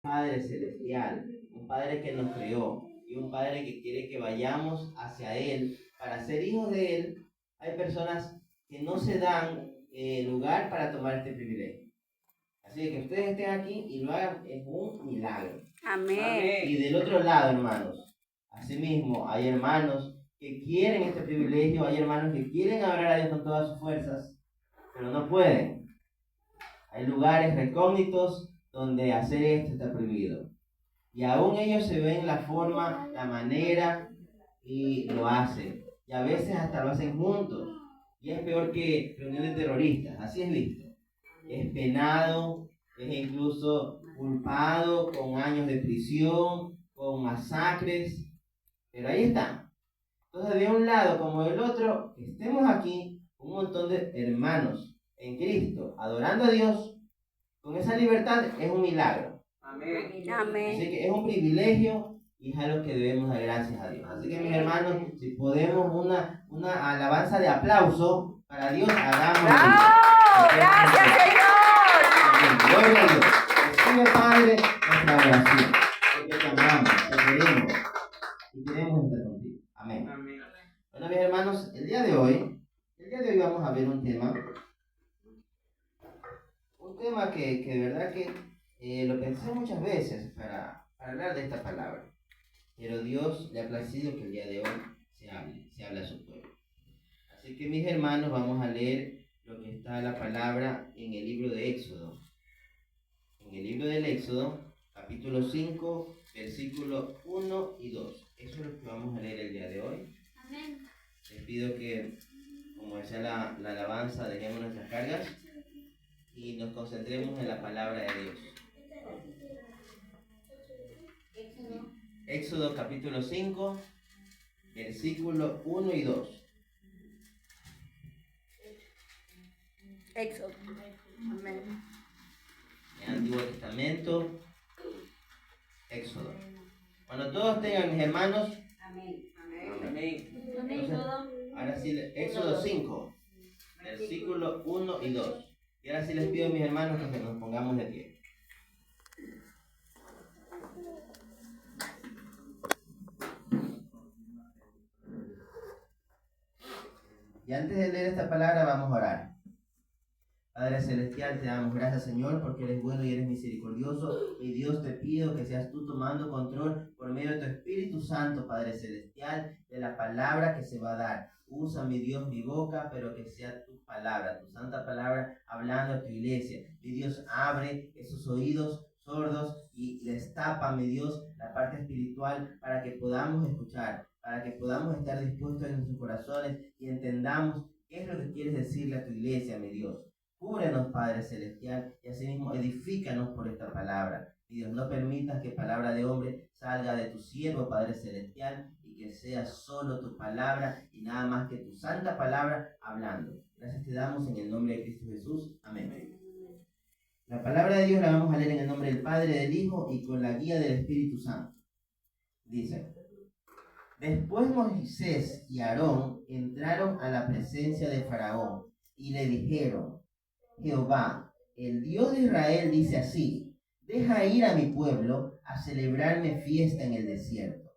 Padre celestial, un Padre que nos creó y un Padre que quiere que vayamos hacia Él para ser hijos de Él. Hay personas que no se dan lugar para tomar este privilegio. Así que ustedes estén aquí y lo hagan es un milagro. Amén. Y del otro lado, hermanos, asimismo hay hermanos que quieren este privilegio, hay hermanos que quieren adorar a Dios con todas sus fuerzas, pero no pueden. Hay lugares recógnitos donde hacer esto está prohibido. Y aún ellos se ven la forma, la manera y lo hacen. Y a veces hasta lo hacen juntos. Y es peor que reunión de terroristas, así es visto. Es penado, es incluso culpado con años de prisión, con masacres. Pero ahí está. Entonces, de un lado como del otro, estemos aquí un montón de hermanos en Cristo, adorando a Dios con esa libertad, es un milagro. Amén. Así que es un privilegio y es algo que debemos dar gracias a Dios. Así que mis hermanos, si podemos una alabanza de aplauso para Dios, hagámoslo. ¡Bravo! ¡Gracias, Señor! Gloria a Dios. Recibe, Padre, nuestra oración. Porque te amamos, te queremos y queremos estar contigo. Amén. Bueno, mis hermanos, el día de hoy vamos a ver un tema que de verdad que lo pensé muchas veces para hablar de esta palabra. Pero Dios le ha placido que el día de hoy se hable a su pueblo. Así que mis hermanos, vamos a leer lo que está la palabra en el libro de Éxodo. En el libro del Éxodo, capítulo 5, versículos 1 y 2. Eso es lo que vamos a leer el día de hoy. Amén. Les pido que, como decía la alabanza, dejemos nuestras cargas y nos concentremos en la palabra de Dios. Éxodo capítulo 5, versículos 1 y 2. Éxodo. Amén. En el Antiguo Testamento, Éxodo. Cuando todos tengan, mis hermanos. Amén. Amén. Entonces, ahora sí, Éxodo 5, versículos 1 y 2. Y ahora sí les pido, mis hermanos, que nos pongamos de pie. Y antes de leer esta palabra, vamos a orar. Padre Celestial, te damos gracias, Señor, porque eres bueno y eres misericordioso. Mi Dios, te pido que seas tú tomando control por medio de tu Espíritu Santo, Padre Celestial, de la palabra que se va a dar. Usa, mi Dios, mi boca, pero que sea tu palabra, tu santa palabra, hablando a tu iglesia. Mi Dios, abre esos oídos sordos y destapa, mi Dios, la parte espiritual para que podamos escuchar, para que podamos estar dispuestos en nuestros corazones y entendamos qué es lo que quieres decirle a tu iglesia, mi Dios. Cúbrenos, Padre Celestial, y asimismo edifícanos por esta palabra. Y Dios, no permitas que palabra de hombre salga de tu siervo, Padre Celestial, y que sea solo tu palabra y nada más que tu santa palabra hablando. Gracias te damos en el nombre de Cristo Jesús. Amén. La palabra de Dios la vamos a leer en el nombre del Padre, del Hijo y con la guía del Espíritu Santo. Dice: Después Moisés y Aarón entraron a la presencia de Faraón y le dijeron: Jehová, el Dios de Israel, dice así: deja ir a mi pueblo a celebrarme fiesta en el desierto.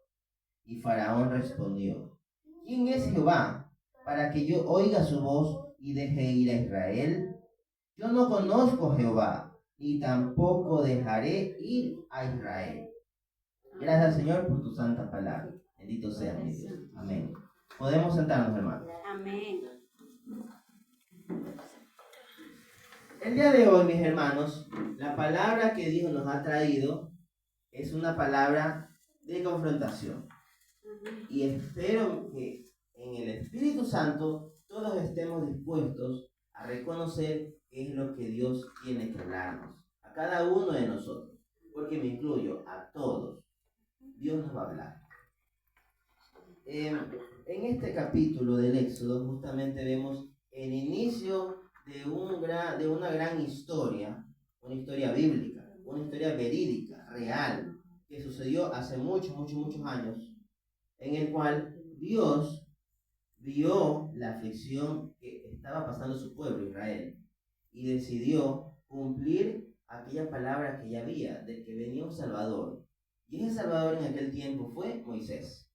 Y Faraón respondió: ¿quién es Jehová para que yo oiga su voz y deje ir a Israel? Yo no conozco a Jehová, ni tampoco dejaré ir a Israel. Gracias, Señor, por tu santa palabra. Bendito sea mi Dios. Amén. Podemos sentarnos, hermanos. Amén. El día de hoy, mis hermanos, la palabra que Dios nos ha traído es una palabra de confrontación. Y espero que en el Espíritu Santo todos estemos dispuestos a reconocer qué es lo que Dios tiene que hablarnos. A cada uno de nosotros, porque me incluyo, a todos. Dios nos va a hablar. En este capítulo del Éxodo justamente vemos el inicio de una gran historia, una historia bíblica, una historia verídica, real, que sucedió hace muchos años, en el cual Dios vio la aflicción que estaba pasando su pueblo Israel y decidió cumplir aquella palabra que ya había, de que venía un Salvador. Y ese Salvador en aquel tiempo fue Moisés.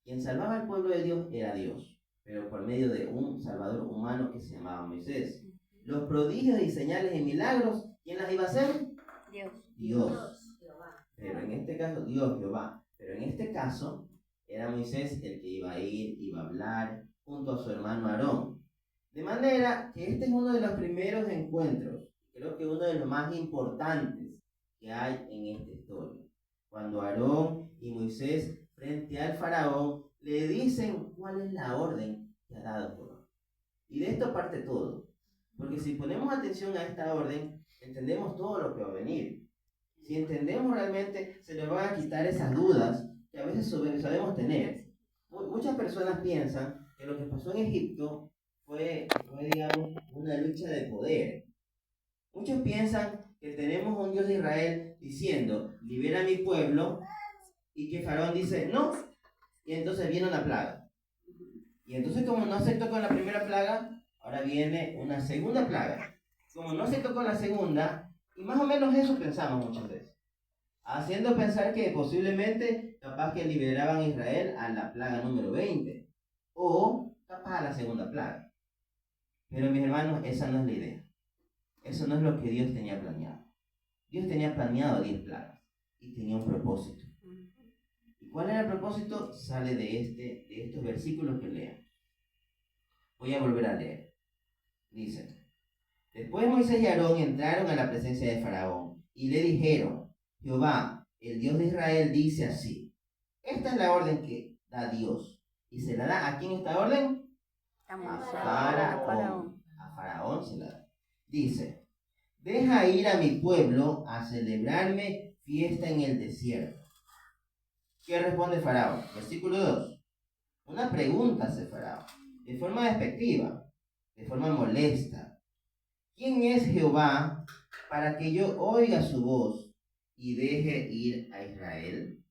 Quien salvaba al pueblo de Dios era Dios, pero por medio de un Salvador humano que se llamaba Moisés. Los prodigios y señales y milagros, ¿quién las iba a hacer? Dios. Pero en este caso, Dios, Jehová. Pero en este caso, era Moisés el que iba a ir, iba a hablar junto a su hermano Aarón. De manera que este es uno de los primeros encuentros, creo que uno de los más importantes que hay en esta historia. Cuando Aarón y Moisés, frente al faraón, le dicen cuál es la orden que ha dado Jehová. Y de esto parte todo. Porque si ponemos atención a esta orden, entendemos todo lo que va a venir. Si entendemos realmente, se nos van a quitar esas dudas que a veces sabemos tener. Muchas personas piensan que lo que pasó en Egipto fue, digamos, una lucha de poder. Muchos piensan que tenemos un Dios de Israel diciendo, libera a mi pueblo, y que Faraón dice, no, y entonces viene una plaga. Y entonces como no aceptó con la primera plaga, ahora viene una segunda plaga. Como no aceptó con la segunda, y más o menos eso pensamos muchas veces, haciendo pensar que posiblemente capaz que liberaban a Israel a la plaga número 20, o capaz a la segunda plaga. Pero mis hermanos, esa no es la idea. Eso no es lo que Dios tenía planeado. Dios tenía planeado 10 plagas y tenía un propósito. ¿Y cuál era el propósito? Sale de estos versículos que leemos. Voy a volver a leer. Dice, después Moisés y Aarón entraron a la presencia de Faraón y le dijeron, Jehová, el Dios de Israel, dice así, esta es la orden que da Dios. ¿Y se la da a quién esta orden? A Faraón. A Faraón se la da. Dice, deja ir a mi pueblo a celebrarme fiesta en el desierto. ¿Qué responde Faraón? Versículo 2. Una pregunta hace Faraón, de forma despectiva, de forma molesta. ¿Quién es Jehová para que yo oiga su voz y deje ir a Israel?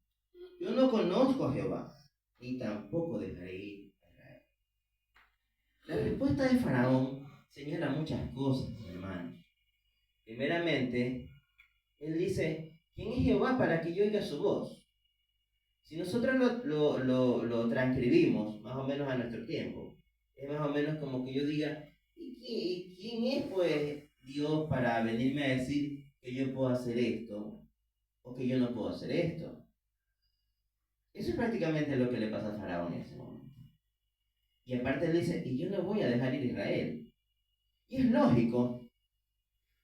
Yo no conozco a Jehová, ni tampoco dejaré ir a Israel. La respuesta de Faraón señala muchas cosas, hermanos. Primeramente, él dice, ¿quién es Jehová para que yo oiga su voz? Si nosotros lo transcribimos más o menos a nuestro tiempo, es más o menos como que yo diga, ¿y quién es pues Dios para venirme a decir que yo puedo hacer esto o que yo no puedo hacer esto? Eso es prácticamente lo que le pasa a Faraón en ese momento. Y aparte él dice, y yo no voy a dejar ir a Israel. Y es lógico,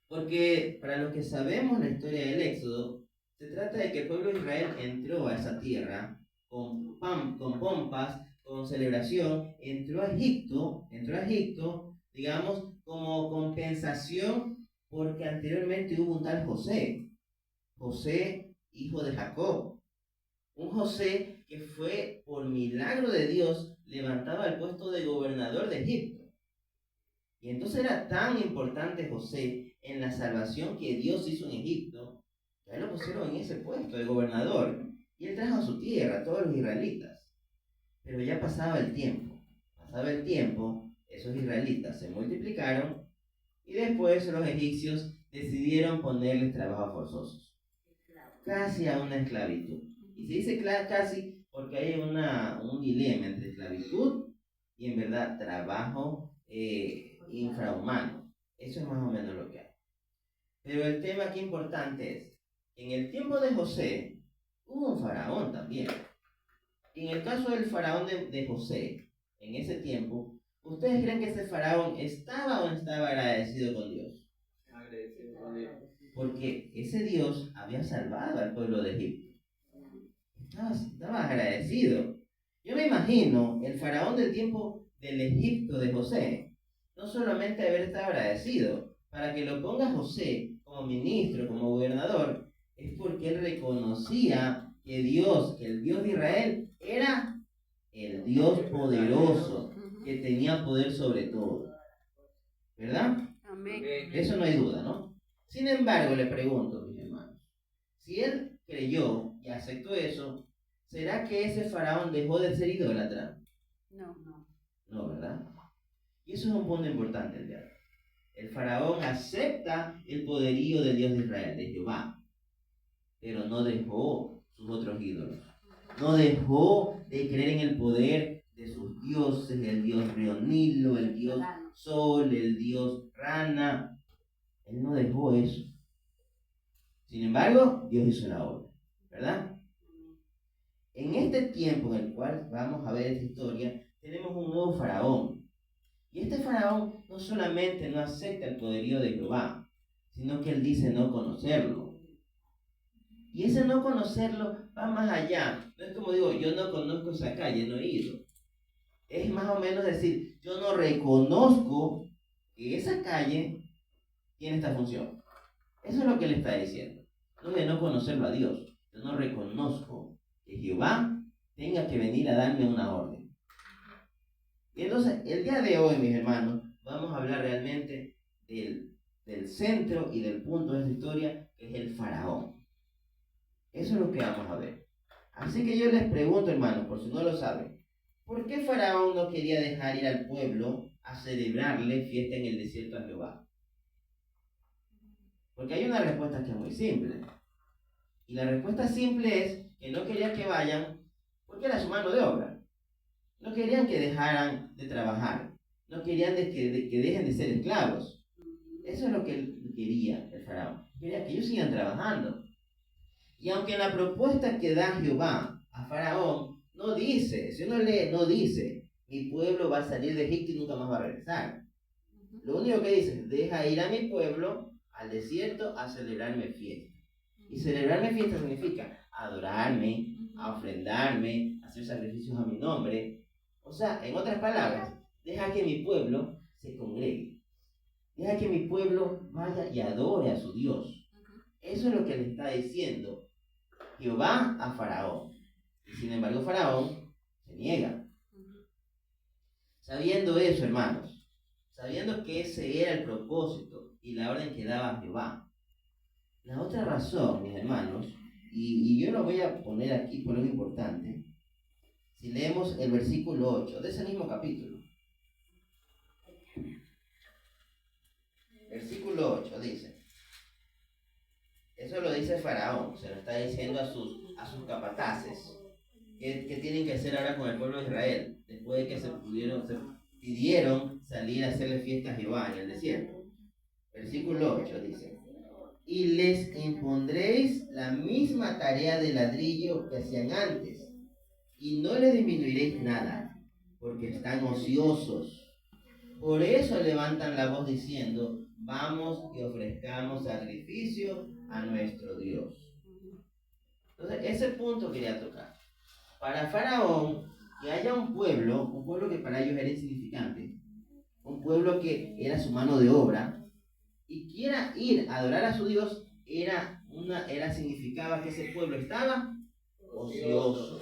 porque para los que sabemos la historia del Éxodo, se trata de que el pueblo de Israel entró a esa tierra con pompas, con celebración, entró a Egipto, digamos, como compensación porque anteriormente hubo un tal José, hijo de Jacob. Un José que fue, por milagro de Dios, levantado al puesto de gobernador de Egipto. Y entonces era tan importante José en la salvación que Dios hizo en Egipto, que a él lo pusieron en ese puesto de gobernador. Y él trajo a su tierra a todos los israelitas. Pero ya pasaba el tiempo, esos israelitas se multiplicaron y después los egipcios decidieron ponerles trabajos forzosos, casi a una esclavitud. Y se dice casi porque hay un dilema entre esclavitud y en verdad trabajo infrahumano. Eso es más o menos lo que hay. Pero el tema aquí importante es, en el tiempo de José hubo un faraón también. En el caso del faraón de José, en ese tiempo, ¿ustedes creen que ese faraón estaba o no estaba agradecido con Dios? Agradecido con Dios. Porque ese Dios había salvado al pueblo de Egipto. Estaba agradecido. Yo me imagino el faraón del tiempo del Egipto de José, no solamente haber estado agradecido, para que lo ponga José como ministro, como gobernador, es porque él reconocía que el Dios de Israel era el Dios poderoso, que tenía poder sobre todo. ¿Verdad? Amén. Eso no hay duda, ¿no? Sin embargo, le pregunto, mis hermanos, si él creyó y aceptó eso, ¿será que ese faraón dejó de ser idólatra? No. No, ¿verdad? Y eso es un punto importante el día de hoy. El faraón acepta el poderío del Dios de Israel, de Jehová, pero no dejó sus otros ídolos. No dejó de creer en el poder de sus dioses, el dios río Nilo, el dios Sol, el dios Rana. Él no dejó eso. Sin embargo, Dios hizo la obra, ¿verdad? En este tiempo en el cual vamos a ver esta historia, tenemos un nuevo faraón. Y este faraón no solamente no acepta el poderío de Jehová, sino que él dice no conocerlo. Y ese no conocerlo va más allá. No es como digo, yo no conozco esa calle, no he ido. Es más o menos decir, yo no reconozco que esa calle tiene esta función. Eso es lo que él está diciendo. No de no conocerlo a Dios. Yo no reconozco que Jehová tenga que venir a darme una orden. Y entonces, el día de hoy, mis hermanos, vamos a hablar realmente del centro y del punto de esta historia, que es el faraón. Eso es lo que vamos a ver. Así que yo les pregunto, hermanos, por si no lo saben, ¿por qué Faraón no quería dejar ir al pueblo a celebrarle fiesta en el desierto a Jehová? Porque hay una respuesta que es muy simple. Y la respuesta simple es que no quería que vayan porque era su mano de obra. No querían que dejaran de trabajar. No querían que dejen de ser esclavos. Eso es lo que él quería, el faraón. Quería que ellos sigan trabajando. Y aunque en la propuesta que da Jehová a Faraón, no dice, si uno lee, no dice, mi pueblo va a salir de Egipto y nunca más va a regresar. Lo único que dice, deja ir a mi pueblo al desierto a celebrarme fiesta. Y celebrarme fiesta significa adorarme, a ofrendarme, hacer sacrificios a mi nombre. O sea, en otras palabras, deja que mi pueblo se congregue. Deja que mi pueblo vaya y adore a su Dios. Eso es lo que le está diciendo Jehová a Faraón. Y sin embargo, Faraón se niega. Sabiendo eso, hermanos, sabiendo que ese era el propósito y la orden que daba Jehová. La otra razón, mis hermanos, y yo lo voy a poner aquí por lo importante, si leemos el versículo 8 de ese mismo capítulo. Versículo 8 dice, eso lo dice Faraón, se lo está diciendo a sus capataces, que tienen que hacer ahora con el pueblo de Israel, después de que se pidieron salir a hacerle fiesta a Jehová en el desierto. Versículo 8 dice, y les impondréis la misma tarea de ladrillo que hacían antes, y no les disminuiréis nada, porque están ociosos. Por eso levantan la voz diciendo, vamos y ofrezcamos sacrificio a nuestro Dios. Entonces, ese punto quería tocar. Para Faraón, que haya un pueblo que para ellos era insignificante, un pueblo que era su mano de obra, y quiera ir a adorar a su Dios, significaba que ese pueblo estaba ocioso.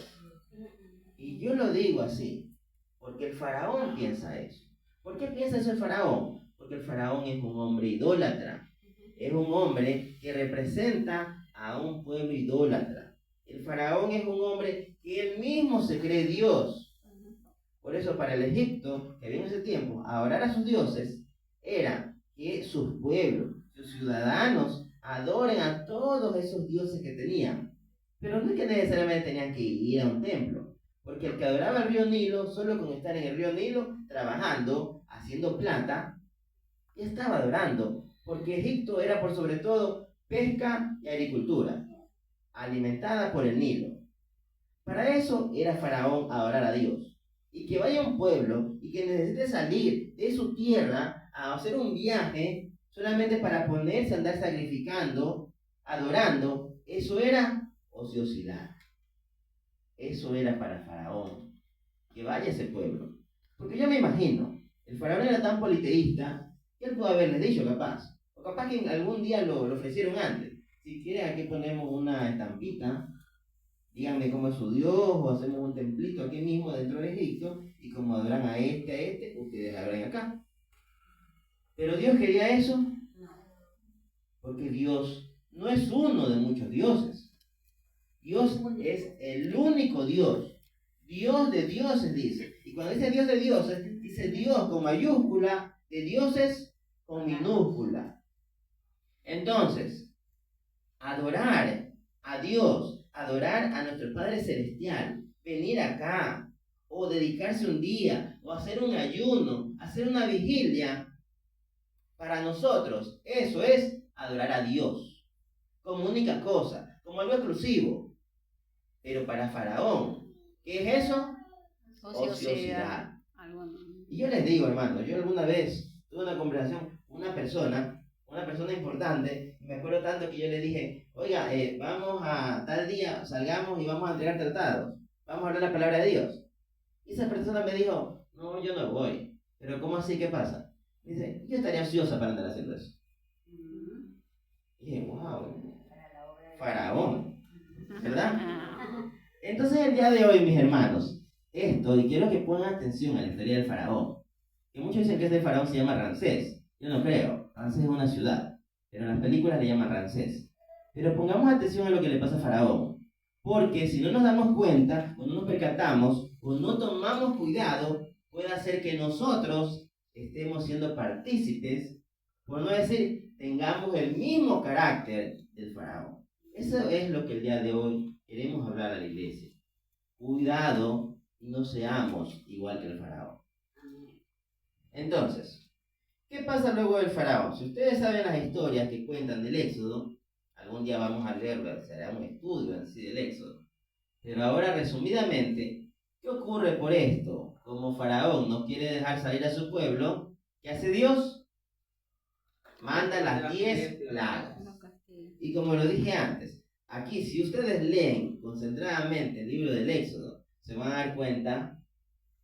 Y yo lo digo así, porque el faraón piensa eso. ¿Por qué piensa eso el faraón? Porque el faraón es un hombre idólatra. Es un hombre que representa a un pueblo idólatra. El faraón es un hombre que él mismo se cree Dios. Por eso para el Egipto, que había en ese tiempo, adorar a sus dioses era que sus pueblos, sus ciudadanos, adoren a todos esos dioses que tenían. Pero no es que necesariamente tenían que ir a un templo. Porque el que adoraba el río Nilo, solo con estar en el río Nilo, trabajando, haciendo plata, ya estaba adorando. Porque Egipto era por sobre todo pesca y agricultura, alimentada por el Nilo. Para eso era Faraón adorar a Dios. Y que vaya un pueblo y que necesite salir de su tierra a hacer un viaje solamente para ponerse a andar sacrificando, adorando, eso era ociosidad. Eso era para Faraón, que vaya ese pueblo. Porque yo me imagino, el faraón era tan politeísta que él pudo haberles dicho capaz. O capaz que algún día lo ofrecieron antes. Si quieren, aquí ponemos una estampita. Díganme cómo es su Dios, o hacemos un templito aquí mismo dentro de Egipto. Y como adoran a este, ustedes adoran acá. Pero Dios quería eso. Porque Dios no es uno de muchos dioses. Dios es el único Dios. Dios de dioses dice. Y cuando dice Dios de dioses, dice Dios con mayúscula, de dioses con minúscula. Entonces, adorar a Dios, adorar a nuestro Padre Celestial, venir acá, o dedicarse un día, o hacer un ayuno, hacer una vigilia, para nosotros, eso es adorar a Dios, como única cosa, como algo exclusivo. Pero para Faraón, ¿qué es eso? Ociosidad. Y yo les digo, hermano, yo alguna vez tuve una conversación con una persona importante, y me acuerdo tanto que yo le dije, oiga, vamos a tal día, salgamos y vamos a entregar tratados, vamos a hablar la palabra de Dios. Y esa persona me dijo, no, yo no voy. Pero ¿cómo así? ¿Qué pasa? Dice, yo estaría ociosa para andar haciendo eso. Y dije, wow, Faraón, ¿verdad? Entonces el día de hoy, mis hermanos, y quiero que pongan atención a la historia del Faraón. Que muchos dicen que este Faraón se llama Ramsés. Yo no creo, Ramsés es una ciudad, pero en las películas le llaman Ramsés. Pero pongamos atención a lo que le pasa a Faraón. Porque si no nos damos cuenta, o no nos percatamos, o no tomamos cuidado, puede hacer que nosotros estemos siendo partícipes, por no decir, tengamos el mismo carácter del Faraón. Eso es lo que el día de hoy queremos hablar a la iglesia. Cuidado y no seamos igual que el Faraón. Entonces, ¿qué pasa luego del Faraón? Si ustedes saben las historias que cuentan del Éxodo, algún día vamos a leerlo, será un estudio en sí del Éxodo. Pero ahora, resumidamente, ¿qué ocurre por esto? Como Faraón no quiere dejar salir a su pueblo, ¿qué hace Dios? Manda las 10 plagas. Y como lo dije antes, aquí si ustedes leen concentradamente el libro del Éxodo, se van a dar cuenta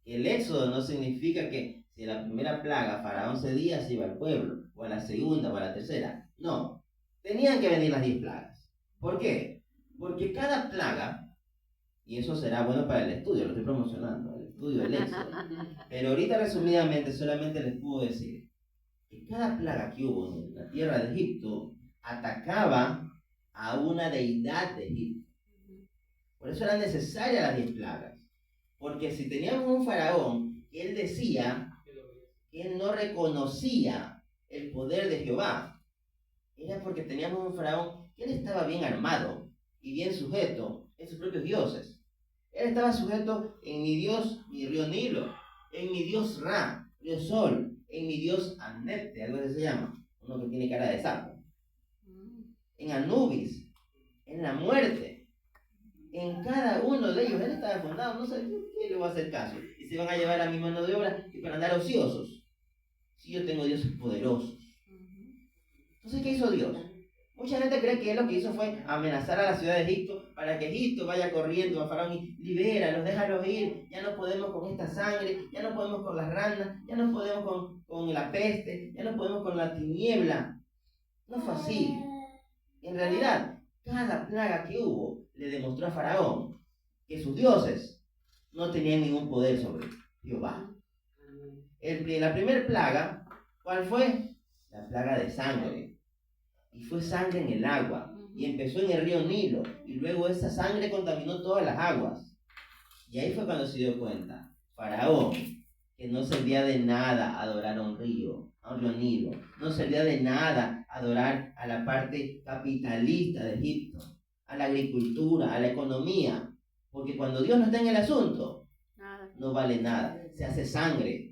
que el Éxodo no significa que si a la primera plaga Faraón cedía, se iba al pueblo, o a la segunda, o a la tercera. No, tenían que venir las 10 plagas. ¿Por qué? Porque cada plaga, y eso será bueno para el estudio, lo estoy promocionando, el estudio del Éxodo. Pero ahorita resumidamente solamente les puedo decir que cada plaga que hubo en la tierra de Egipto atacaba a una deidad de Egipto. Por eso eran necesarias las 10 plagas. Porque si teníamos un faraón que él decía que él no reconocía el poder de Jehová, era porque teníamos un faraón que él estaba bien armado y bien sujeto en sus propios dioses. Él estaba sujeto en mi Dios, mi río Nilo, en mi Dios Ra, río Sol, en mi Dios Amnepte, algo que se llama, uno que tiene cara de sapo, en Anubis, en la muerte, en cada uno de ellos. Él estaba fundado, no sé qué le va a hacer caso, y se van a llevar a mi mano de obra y para andar ociosos, si yo tengo dioses poderosos. Entonces, ¿qué hizo Dios? Mucha gente cree que él lo que hizo fue amenazar a la ciudad de Egipto para que Egipto vaya corriendo a Faraón y libéralos, déjalos ir, ya no podemos con esta sangre, ya no podemos con las ranas, ya no podemos con la peste, ya no podemos con la tiniebla. No fue así. En realidad, cada plaga que hubo le demostró a Faraón que sus dioses no tenían ningún poder sobre Jehová. La primera plaga, ¿cuál fue? La plaga de sangre. Y fue sangre en el agua. Y empezó en el río Nilo. Y luego esa sangre contaminó todas las aguas. Y ahí fue cuando se dio cuenta Faraón que no servía de nada adorar a un río Nilo. No servía de nada adorar a la parte capitalista de Egipto, a la agricultura, a la economía. Porque cuando Dios no está en el asunto, no vale nada. Se hace sangre.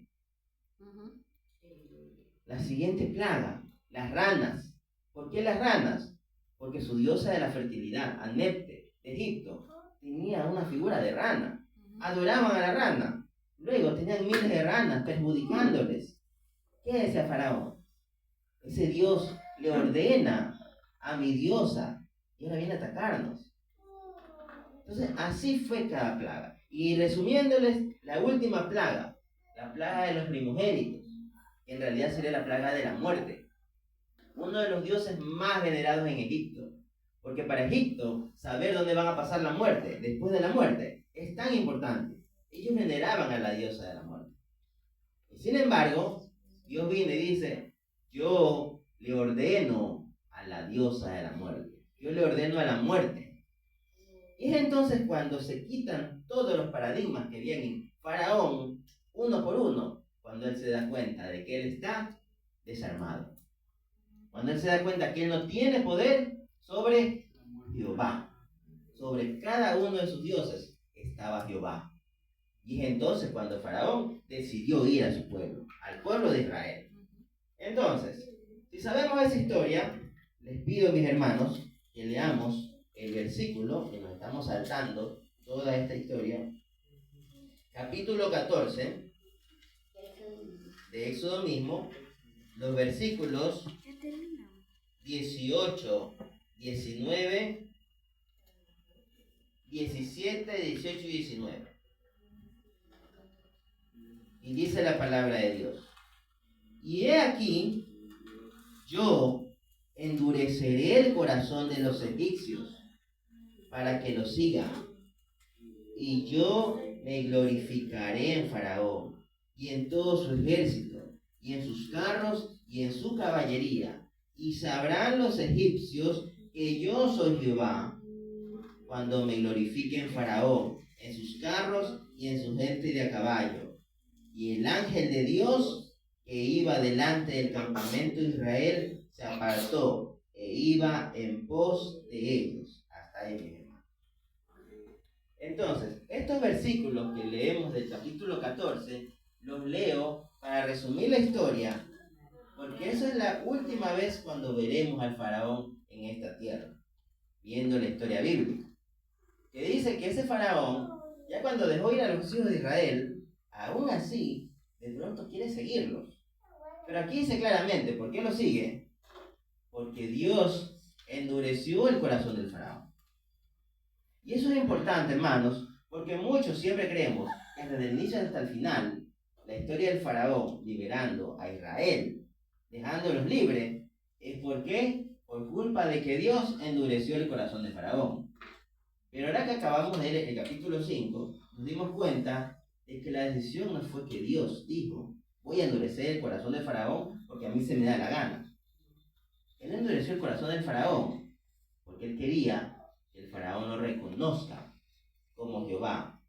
La siguiente plaga, las ranas. ¿Por qué las ranas? Porque su diosa de la fertilidad, Amnepte, de Egipto, tenía una figura de rana. Adoraban a la rana. Luego tenían miles de ranas perjudicándoles. ¿Qué decía Faraón? Ese Dios le ordena a mi diosa y ahora viene a atacarnos. Entonces, así fue cada plaga. Y resumiéndoles, la última plaga, la plaga de los primogénitos, en realidad sería la plaga de la muerte. Uno de los dioses más venerados en Egipto. Porque para Egipto, saber dónde van a pasar la muerte, después de la muerte, es tan importante. Ellos veneraban a la diosa de la muerte. Y sin embargo, Dios viene y dice, yo le ordeno a la diosa de la muerte. Yo le ordeno a la muerte. Y es entonces cuando se quitan todos los paradigmas que vienen Faraón, uno por uno, cuando él se da cuenta de que él está desarmado. Cuando él se da cuenta que él no tiene poder sobre Jehová, sobre cada uno de sus dioses estaba Jehová. Y es entonces cuando Faraón decidió ir a su pueblo, al pueblo de Israel. Entonces, si sabemos esa historia, les pido, mis hermanos, que leamos el versículo que nos estamos saltando toda esta historia, capítulo 14 de Éxodo mismo, los versículos 18, 19, 17, 18 y 19. Y dice la palabra de Dios: y he aquí, yo endureceré el corazón de los egipcios para que lo sigan, y yo me glorificaré en Faraón y en todo su ejército, y en sus carros y en su caballería, y sabrán los egipcios que yo soy Jehová, cuando me glorifique en Faraón, en sus carros y en su gente de a caballo. Y el ángel de Dios que iba delante del campamento de Israel se apartó e iba en pos de ellos. Hasta ahí, mi hermano. Entonces, estos versículos que leemos del capítulo 14, los leo para resumir la historia, porque esa es la última vez cuando veremos al faraón en esta tierra, viendo la historia bíblica, que dice que ese faraón, ya cuando dejó ir a los hijos de Israel, aún así, de pronto quiere seguirlos. Pero aquí dice claramente, ¿por qué lo sigue? Porque Dios endureció el corazón del faraón. Y eso es importante, hermanos, porque muchos siempre creemos que desde el inicio hasta el final, la historia del faraón liberando a Israel, dejándolos libres, es porque por culpa de que Dios endureció el corazón del faraón. Pero ahora que acabamos de leer el capítulo 5, nos dimos cuenta de que la decisión no fue que Dios dijo: voy a endurecer el corazón del faraón porque a mí se me da la gana. Él endureció el corazón del faraón porque él quería que el faraón lo reconozca como Jehová.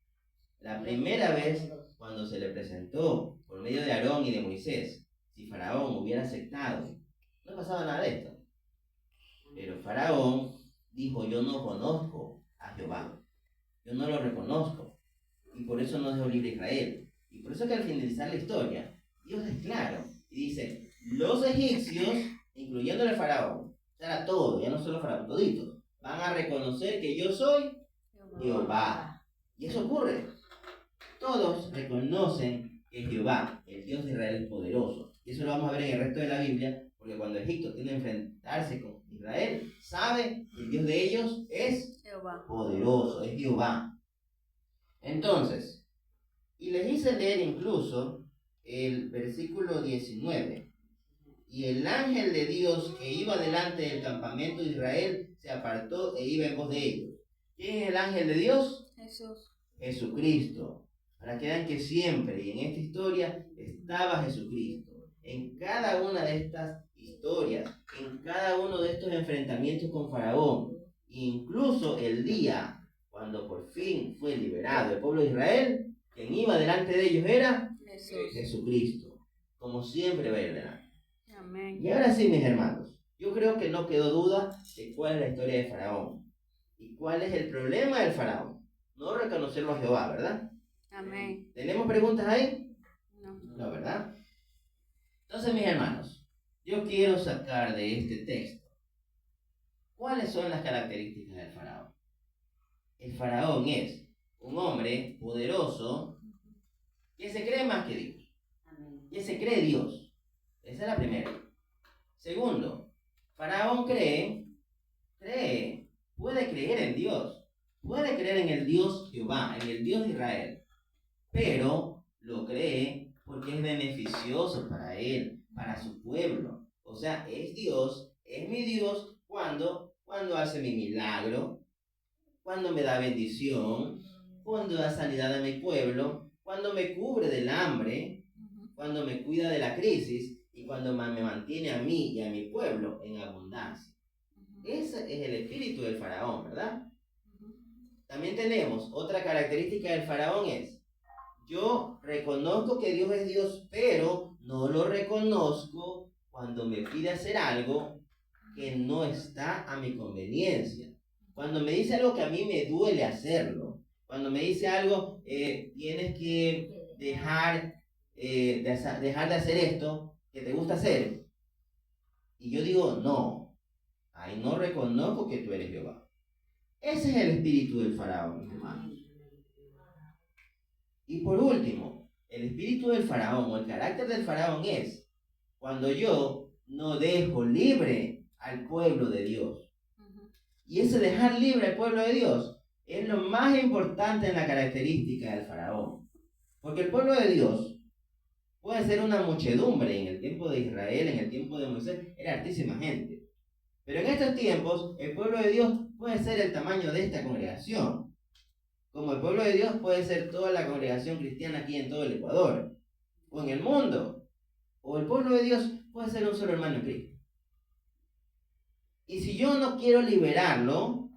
La primera vez cuando se le presentó por medio de Aarón y de Moisés, si faraón hubiera aceptado, no pasaba nada de esto. Pero faraón dijo: yo no conozco a Jehová, yo no lo reconozco, y por eso no dejó libre a Israel. Y por eso que al finalizar la historia, Dios es claro y dice: los egipcios, incluyendo el faraón, o sea, era todo, ya no solo faraón, toditos, van a reconocer que yo soy Jehová. Y eso ocurre. Todos reconocen que Jehová, el Dios de Israel, es poderoso. Y eso lo vamos a ver en el resto de la Biblia, porque cuando Egipto tiene que enfrentarse con Israel, sabe que el Dios de ellos es poderoso, es Jehová. Entonces, y les hice leer incluso el versículo 19. Y el ángel de Dios que iba delante del campamento de Israel se apartó e iba en pos de ellos. ¿Quién es el ángel de Dios? Jesús. Jesucristo. Para que vean que siempre, y en esta historia, estaba Jesucristo. En cada una de estas historias, en cada uno de estos enfrentamientos con Faraón, incluso el día cuando por fin fue liberado el pueblo de Israel, quien iba delante de ellos era Jesucristo. Como siempre va a ir delante. Amén. Y ahora sí, mis hermanos, yo creo que no quedó duda de cuál es la historia de Faraón y cuál es el problema del Faraón. No reconocerlo a Jehová, ¿verdad? Amén. ¿Tenemos preguntas ahí? No. No, ¿verdad? Entonces, mis hermanos, yo quiero sacar de este texto cuáles son las características del faraón. El faraón es un hombre poderoso que se cree más que Dios, que se cree Dios. Esa es la primera. Segundo, faraón puede creer en Dios, puede creer en el Dios Jehová, en el Dios de Israel, pero lo cree porque es beneficioso para él, para su pueblo. O sea, es Dios, es mi Dios cuando hace mi milagro, cuando me da bendición, cuando da sanidad a mi pueblo, cuando me cubre del hambre, cuando me cuida de la crisis y cuando me mantiene a mí y a mi pueblo en abundancia. Ese es el espíritu del faraón, ¿verdad? También tenemos otra característica del faraón es: yo reconozco que Dios es Dios, pero no lo reconozco cuando me pide hacer algo que no está a mi conveniencia. Cuando me dice algo que a mí me duele hacerlo. Cuando me dice algo, tienes que dejar de hacer esto que te gusta hacer. Y yo digo, no, ahí no reconozco que tú eres Jehová. Ese es el espíritu del faraón, mis hermanos. Y por último, el espíritu del faraón o el carácter del faraón es cuando yo no dejo libre al pueblo de Dios. Y ese dejar libre al pueblo de Dios es lo más importante en la característica del faraón. Porque el pueblo de Dios puede ser una muchedumbre. En el tiempo de Israel, en el tiempo de Moisés, era hartísima gente. Pero en estos tiempos, el pueblo de Dios puede ser el tamaño de esta congregación. Como el pueblo de Dios puede ser toda la congregación cristiana aquí en todo el Ecuador, o en el mundo. O el pueblo de Dios puede ser un solo hermano en Cristo. Y si yo no quiero liberarlo,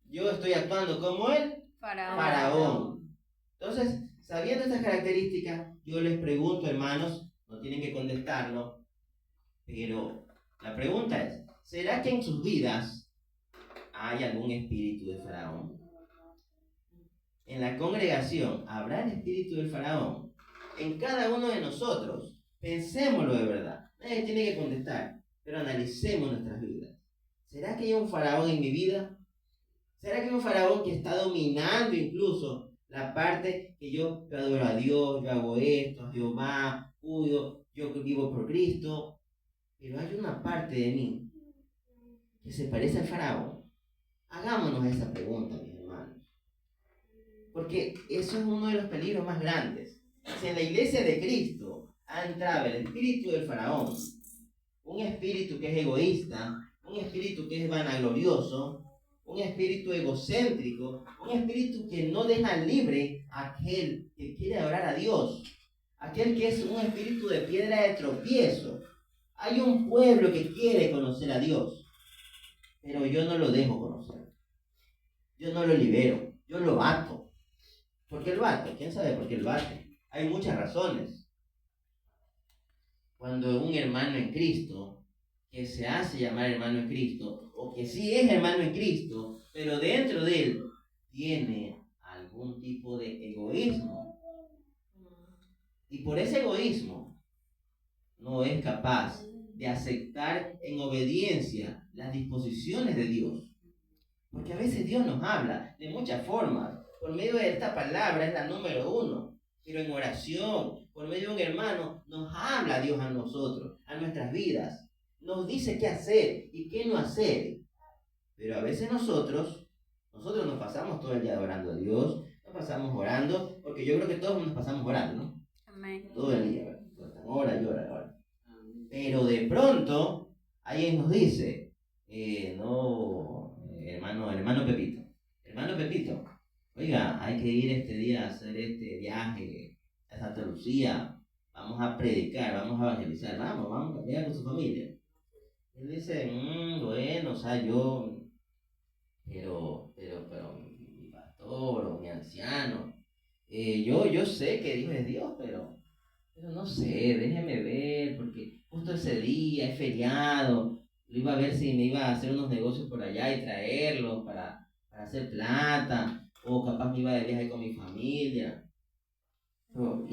yo estoy actuando como el faraón. Entonces, sabiendo estas características, yo les pregunto, hermanos, no tienen que contestarlo, pero la pregunta es, ¿será que en sus vidas hay algún espíritu de faraón? En la congregación, ¿habrá el espíritu del faraón? En cada uno de nosotros, pensémoslo de verdad. Nadie tiene que contestar, pero analicemos nuestras vidas. ¿Será que hay un faraón en mi vida? ¿Será que hay un faraón que está dominando incluso la parte que yo adoro a Dios, yo hago esto, a Jehová, cuido, yo vivo por Cristo? Pero hay una parte de mí que se parece al faraón. Hagámonos esa pregunta, mis hermanos. Porque eso es uno de los peligros más grandes. Si en la iglesia de Cristo ha entrado el espíritu del faraón, un espíritu que es egoísta, un espíritu que es vanaglorioso, un espíritu egocéntrico, un espíritu que no deja libre a aquel que quiere adorar a Dios, aquel que es un espíritu de piedra de tropiezo. Hay un pueblo que quiere conocer a Dios, pero yo no lo dejo conocer. Yo no lo libero, yo lo ato. ¿Por qué lo ato? ¿Quién sabe por qué lo ato? Hay muchas razones. Cuando un hermano en Cristo, que se hace llamar hermano en Cristo, o que sí es hermano en Cristo, pero dentro de él tiene algún tipo de egoísmo. Y por ese egoísmo no es capaz de aceptar en obediencia las disposiciones de Dios. Porque a veces Dios nos habla de muchas formas. Por medio de esta palabra es la número 1. Pero en oración, por medio de un hermano, nos habla Dios a nosotros, a nuestras vidas. Nos dice qué hacer y qué no hacer. Pero a veces nosotros nos pasamos todo el día adorando a Dios, nos pasamos orando, porque yo creo que todos nos pasamos orando, ¿no? Amén. Todo el día, ora y ora, ora. Pero de pronto, alguien nos dice, hermano Pepito, oiga, hay que ir este día a hacer este viaje a Santa Lucía, vamos a predicar, vamos a evangelizar, vamos, venga con su familia. Él dice, bueno, o sea, pero, mi pastor o mi anciano, yo sé que Dios es Dios, pero no sé, déjeme ver, porque justo ese día es feriado, lo iba a ver si me iba a hacer unos negocios por allá y traerlos para hacer plata, o capaz me iba de viaje con mi familia. Pero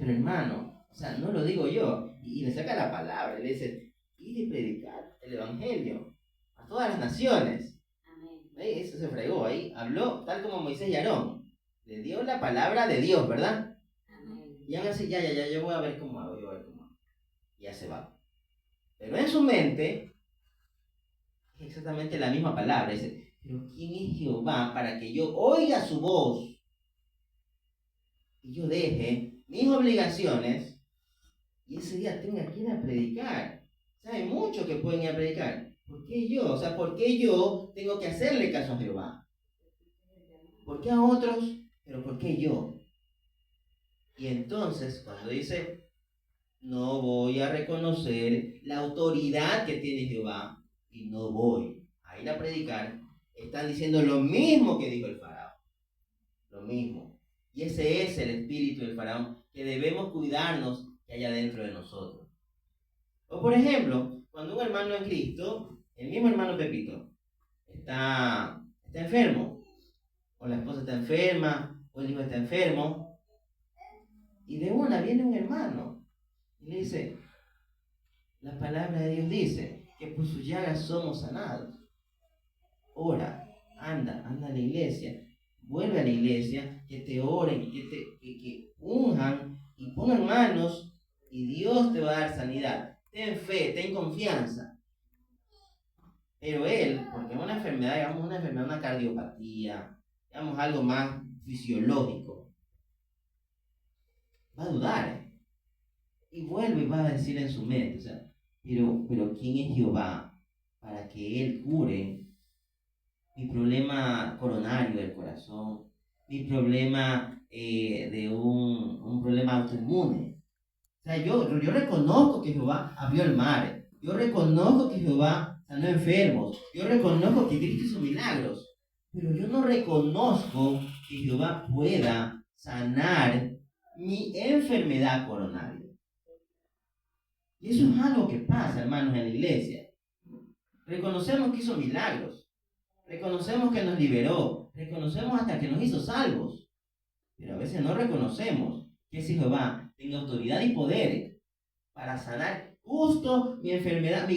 hermano, o sea, no lo digo yo, y le saca la palabra, le dice, ir y predicar el evangelio a todas las naciones. Amén. Eso se fregó ahí, habló tal como Moisés y Aarón, le dio la palabra de Dios, ¿verdad? Amén. Y aún así, ya, yo voy a ver cómo hago, y ya se va. Pero en su mente, es exactamente la misma palabra, dice, pero ¿quién es Jehová para que yo oiga su voz y yo deje mis obligaciones y ese día tenga que ir a predicar? ¿Sabe? Muchos que pueden ir a predicar. ¿Por qué yo? O sea, ¿por qué yo tengo que hacerle caso a Jehová? ¿Por qué a otros? Pero ¿por qué yo? Y entonces, cuando dice, no voy a reconocer la autoridad que tiene Jehová y no voy a ir a predicar, están diciendo lo mismo que dijo el faraón. Lo mismo. Y ese es el espíritu del faraón que debemos cuidarnos que haya dentro de nosotros. O por ejemplo, cuando un hermano en Cristo, el mismo hermano Pepito, está enfermo, o la esposa está enferma, o el hijo está enfermo, y de una viene un hermano y le dice, la palabra de Dios dice que por sus llagas somos sanados. Ora, anda a la iglesia, vuelve a la iglesia, que te oren, que unjan y pongan manos y Dios te va a dar sanidad. Ten fe, ten confianza. Pero él, porque es una enfermedad, digamos una cardiopatía, digamos algo más fisiológico, va a dudar. Y vuelve y va a decir en su mente, o sea, pero ¿quién es Jehová para que él cure mi problema coronario del corazón, mi problema de un problema autoinmune? O sea, yo reconozco que Jehová abrió el mar, yo reconozco que Jehová sanó enfermos, yo reconozco que Cristo hizo milagros, pero yo no reconozco que Jehová pueda sanar mi enfermedad coronaria. Y eso es algo que pasa, hermanos, en la iglesia. Reconocemos que hizo milagros, reconocemos que nos liberó, reconocemos hasta que nos hizo salvos, pero a veces no reconocemos que ese Jehová tenga autoridad y poder para sanar justo mi enfermedad, mi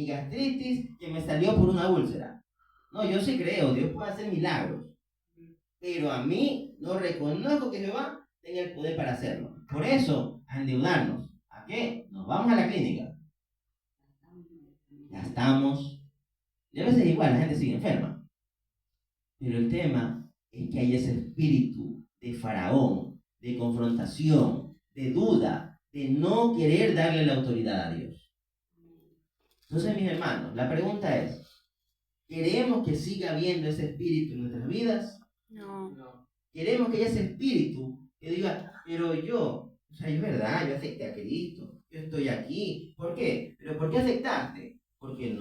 gastritis que me salió por una úlcera. No, yo sí creo, Dios puede hacer milagros, pero a mí no reconozco que Jehová tenga el poder para hacerlo. Por eso, a endeudarnos. ¿A qué? Nos vamos a la clínica. Gastamos. Y a veces igual la gente sigue enferma. Pero el tema es que hay ese espíritu de faraón, de confrontación, de duda, de no querer darle la autoridad a Dios. Entonces, mis hermanos, la pregunta es, ¿queremos que siga habiendo ese espíritu en nuestras vidas? No. Queremos que haya ese espíritu que diga, pero yo, o sea, es verdad, yo acepté a Cristo, yo estoy aquí. ¿Por qué? ¿Pero por qué aceptaste? Porque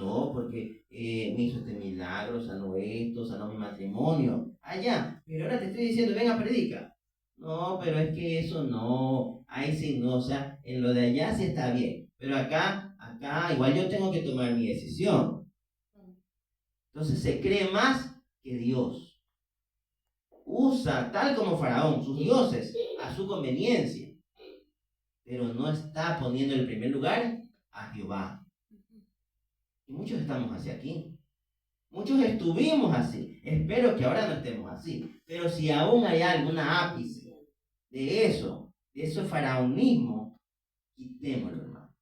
me hizo este milagro, sanó esto, sanó mi matrimonio. Ya, pero ahora te estoy diciendo, venga, predica. No, pero es que eso no, ahí sí no, o sea, en lo de allá sí está bien, pero acá, igual yo tengo que tomar mi decisión. Entonces se cree más que Dios. Usa, tal como Faraón, sus dioses a su conveniencia, pero no está poniendo en el primer lugar a Jehová. Y muchos estamos así aquí. Muchos estuvimos así. Espero que ahora no estemos así. Pero si aún hay alguna ápice de ese faraonismo, quitémoslo, hermano.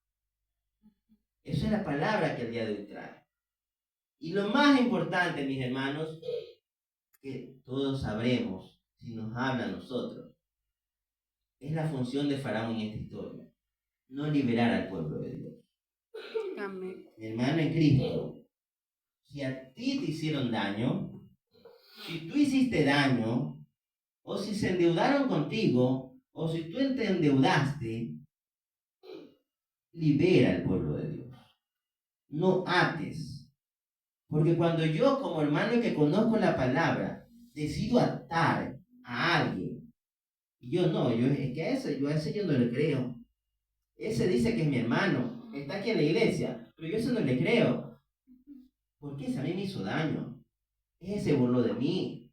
Esa es la palabra que el día de hoy trae. Y lo más importante, mis hermanos, que todos sabremos si nos habla a nosotros, es la función de Faraón en esta historia. No liberar al pueblo de Dios. Amén. Mi hermano en Cristo, si a ti te hicieron daño, si tú hiciste daño, o si se endeudaron contigo, o si tú te endeudaste, libera al pueblo de Dios. No ates. Porque cuando yo, como hermano que conozco la palabra, decido atar a alguien, y yo es que a ese yo no le creo. Ese dice que es mi hermano, está aquí en la iglesia, pero yo a ese no le creo. Porque ese a mí me hizo daño. Ese se burló de mí.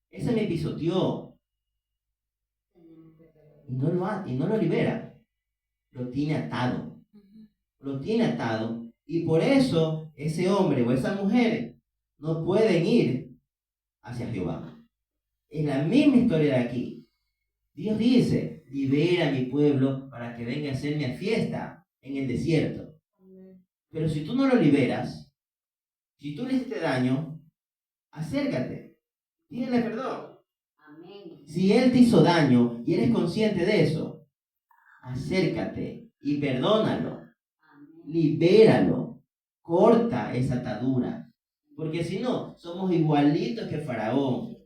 Ese me pisoteó. Y no lo libera. Lo tiene atado. Lo tiene atado. Y por eso ese hombre o esa mujer no pueden ir hacia Jehová. Es la misma historia de aquí. Dios dice, libera a mi pueblo para que venga a hacer mi fiesta en el desierto. Pero si tú no lo liberas, si tú le hiciste daño, acércate, pídele perdón. Amén. Si él te hizo daño y eres consciente de eso, acércate y perdónalo. Amén. Libéralo. Corta esa atadura. Porque si no, somos igualitos que Faraón.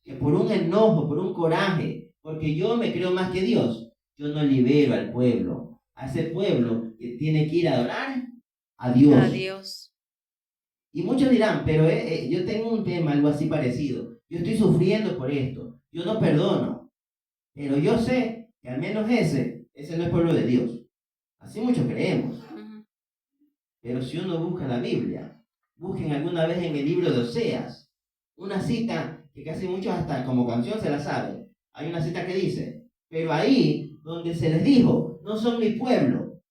Que por un enojo, por un coraje, porque yo me creo más que Dios, yo no libero al pueblo. A ese pueblo que tiene que ir a adorar a Dios. A Dios. Y muchos dirán, pero yo tengo un tema, algo así parecido. Yo estoy sufriendo por esto. Yo no perdono. Pero yo sé que al menos ese no es pueblo de Dios. Así muchos creemos. Pero si uno busca la Biblia, busquen alguna vez en el libro de Oseas, una cita que casi muchos hasta como canción se la saben. Hay una cita que dice, pero ahí donde se les dijo, no son mi pueblo,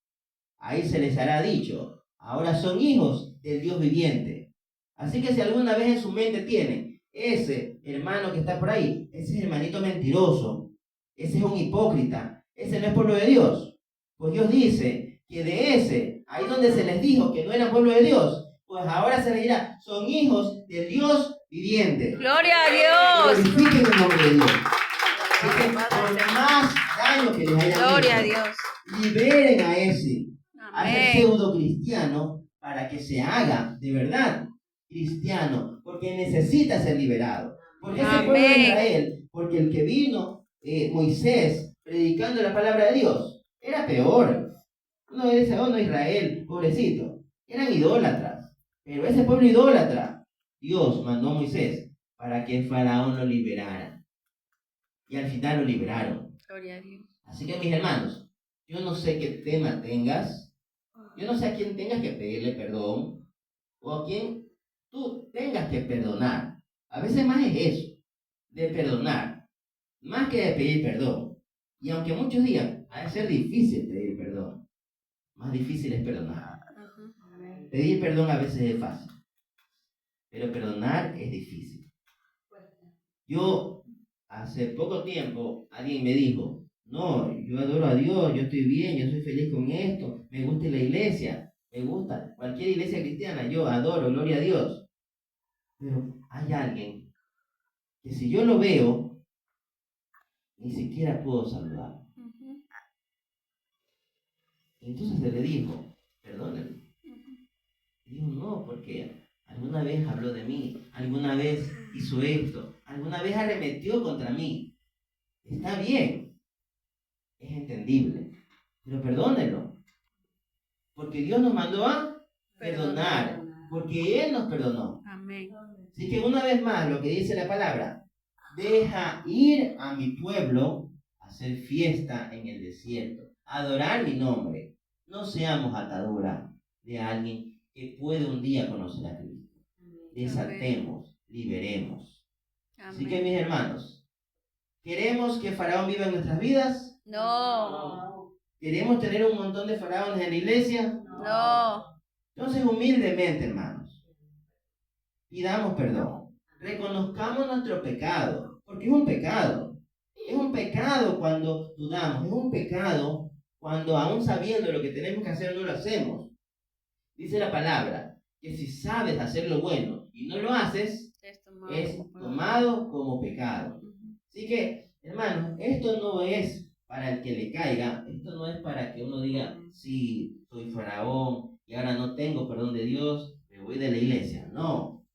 ahí se les hará dicho, ahora son hijos del Dios viviente. Así que si alguna vez en su mente tienen ese hermano que está por ahí, ese es hermanito mentiroso, ese es un hipócrita, ese no es pueblo de Dios. Pues Dios dice que de ese, ahí donde se les dijo que no era pueblo de Dios, pues ahora se les dirá, son hijos del Dios viviente. ¡Gloria a Dios! Glorifiquen el nombre de Dios. Así que por más daño que les haya ¡Gloria a hecho, Dios! liberen a ese Amén. pseudo cristiano para que se haga de verdad cristiano, porque necesita ser liberado. Porque ese pueblo de Amén. Israel, porque el que vino Moisés predicando la palabra de Dios era peor. No era no Israel, pobrecito, eran idólatras. Pero ese pueblo idólatra, Dios mandó a Moisés para que el faraón lo liberara. Y al final lo liberaron. Gloria a Dios. Así que mis hermanos, yo no sé qué tema tengas, yo no sé a quién tengas que pedirle perdón o a quién tú tengas que perdonar. A veces más es eso, de perdonar, más que de pedir perdón. Y aunque muchos días ha de ser difícil pedir perdón, más difícil es perdonar. Pedir perdón a veces es fácil, pero perdonar es difícil. Yo, hace poco tiempo, alguien me dijo, no, yo adoro a Dios, yo estoy bien, yo soy feliz con esto, me gusta la iglesia, me gusta cualquier iglesia cristiana, yo adoro, gloria a Dios. Pero hay alguien que si yo lo veo, ni siquiera puedo saludar. Entonces se le dijo, perdónenme. Y dijo, no, porque alguna vez habló de mí, alguna vez hizo esto, alguna vez arremetió contra mí. Está bien, es entendible, pero perdónenlo. Porque Dios nos mandó a perdonar, porque Él nos perdonó. Amén. Así que una vez más lo que dice la palabra, deja ir a mi pueblo a hacer fiesta en el desierto, adorar mi nombre. No seamos atadura de alguien que puede un día conocer a Cristo. Desatemos, liberemos. Así que mis hermanos, ¿queremos que Faraón viva en nuestras vidas? No. ¿Queremos tener un montón de faraones en la iglesia? No. Entonces, humildemente, hermanos, pidamos perdón. Reconozcamos nuestro pecado, porque es un pecado. Es un pecado cuando dudamos, es un pecado cuando aún sabiendo lo que tenemos que hacer no lo hacemos. Dice la palabra que si sabes hacer lo bueno y no lo haces, es tomado como pecado. Así que, hermanos, esto no es para el que le caiga, esto no es para que uno diga, sí, soy faraón y ahora no tengo perdón de Dios, me voy de la iglesia. No,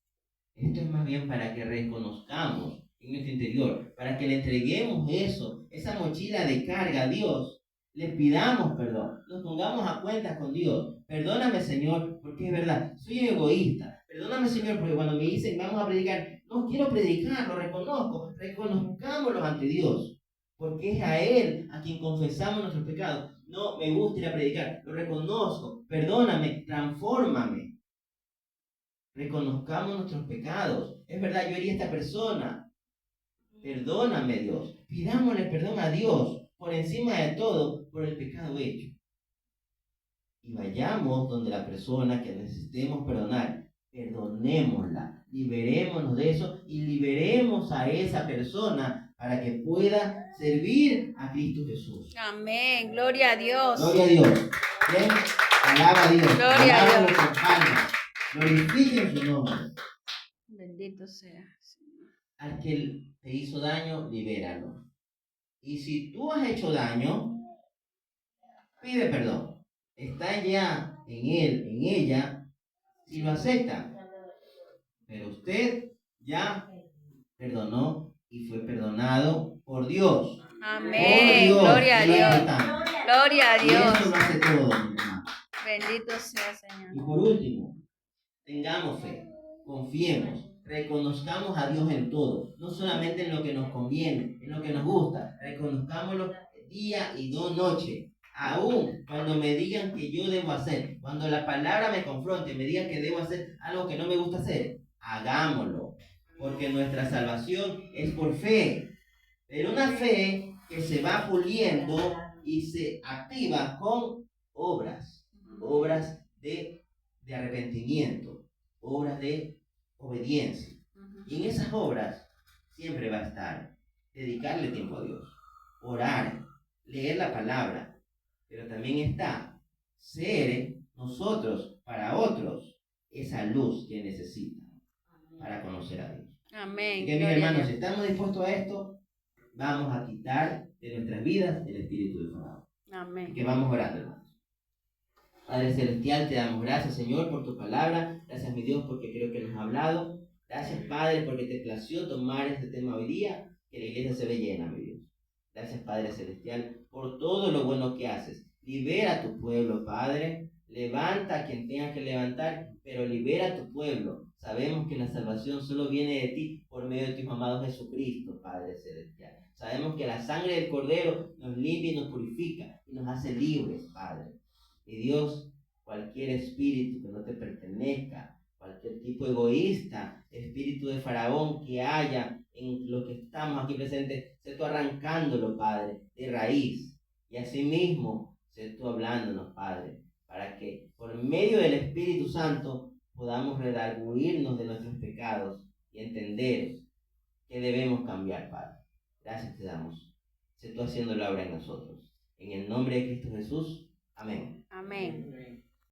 esto es más bien para que reconozcamos en nuestro interior, para que le entreguemos eso, esa mochila de carga a Dios, le pidamos perdón, nos pongamos a cuentas con Dios. Perdóname, Señor, porque es verdad, soy egoísta. Perdóname, Señor, porque cuando me dicen vamos a predicar, no quiero predicar, lo reconozco, reconozcámoslo ante Dios, porque es a Él a quien confesamos nuestros pecados. No me gusta ir a predicar, lo reconozco, perdóname, transfórmame. Reconozcamos nuestros pecados. Es verdad, yo herí a esta persona. Perdóname, Dios. Pidámosle perdón a Dios por encima de todo por el pecado hecho. Y vayamos donde la persona que necesitemos perdonar, perdonémosla, liberémonos de eso y liberemos a esa persona para que pueda servir a Cristo Jesús. Amén. Gloria a Dios. Gloria a Dios. Bien, alaba a Dios. Gloria a Alaba Dios. los palmas. Glorifiquen su nombre. Bendito sea. Al que te hizo daño, libéralo. Y si tú has hecho daño, pide perdón. Está ya en él, en ella, si lo acepta. Pero usted ya perdonó y fue perdonado por Dios. Amén. Por Dios. Gloria a Y lo Dios. importante. Gloria a Y eso Dios. lo hace todo, mi hermano. Bendito sea, Señor. Y por último, tengamos fe, confiemos, reconozcamos a Dios en todo, no solamente en lo que nos conviene, en lo que nos gusta, reconozcámoslo día y noche. Aún cuando me digan que yo debo hacer, cuando la palabra me confronte, me digan que debo hacer algo que no me gusta hacer, hagámoslo. Porque nuestra salvación es por fe. Pero una fe que se va puliendo y se activa con obras. Obras de arrepentimiento. Obras de obediencia. Y en esas obras siempre va a estar dedicarle tiempo a Dios. Orar. Leer la palabra. Pero también está ser nosotros para otros esa luz que necesitan para conocer a Dios. Amén. Así que mis Gloria a hermanos, si Dios. estamos dispuestos a esto, vamos a quitar de nuestras vidas el espíritu de Faraón. Y Amén. que vamos orando, hermanos. Padre Celestial, te damos gracias, Señor, por tu palabra. Gracias, mi Dios, porque creo que nos has hablado. Gracias, Padre, porque te plació tomar este tema hoy día, que la iglesia se ve llena, mi Dios. Gracias, Padre Celestial, por todo lo bueno que haces. Libera a tu pueblo, Padre. Levanta a quien tenga que levantar, pero libera a tu pueblo. Sabemos que la salvación solo viene de ti por medio de tu amado Jesucristo, Padre Celestial. Sabemos que la sangre del Cordero nos limpia y nos purifica y nos hace libres, Padre. Y Dios, cualquier espíritu que no te pertenezca, cualquier tipo egoísta, espíritu de Faraón que haya en lo que estamos aquí presentes, sé tú arrancándolo, Padre, de raíz. Y asimismo, sé tú hablándonos, Padre, para que por medio del Espíritu Santo podamos redarguirnos de nuestros pecados y entender que debemos cambiar, Padre. Gracias te damos. Sé tú haciendo la obra en nosotros. En el nombre de Cristo Jesús. Amén. Amén.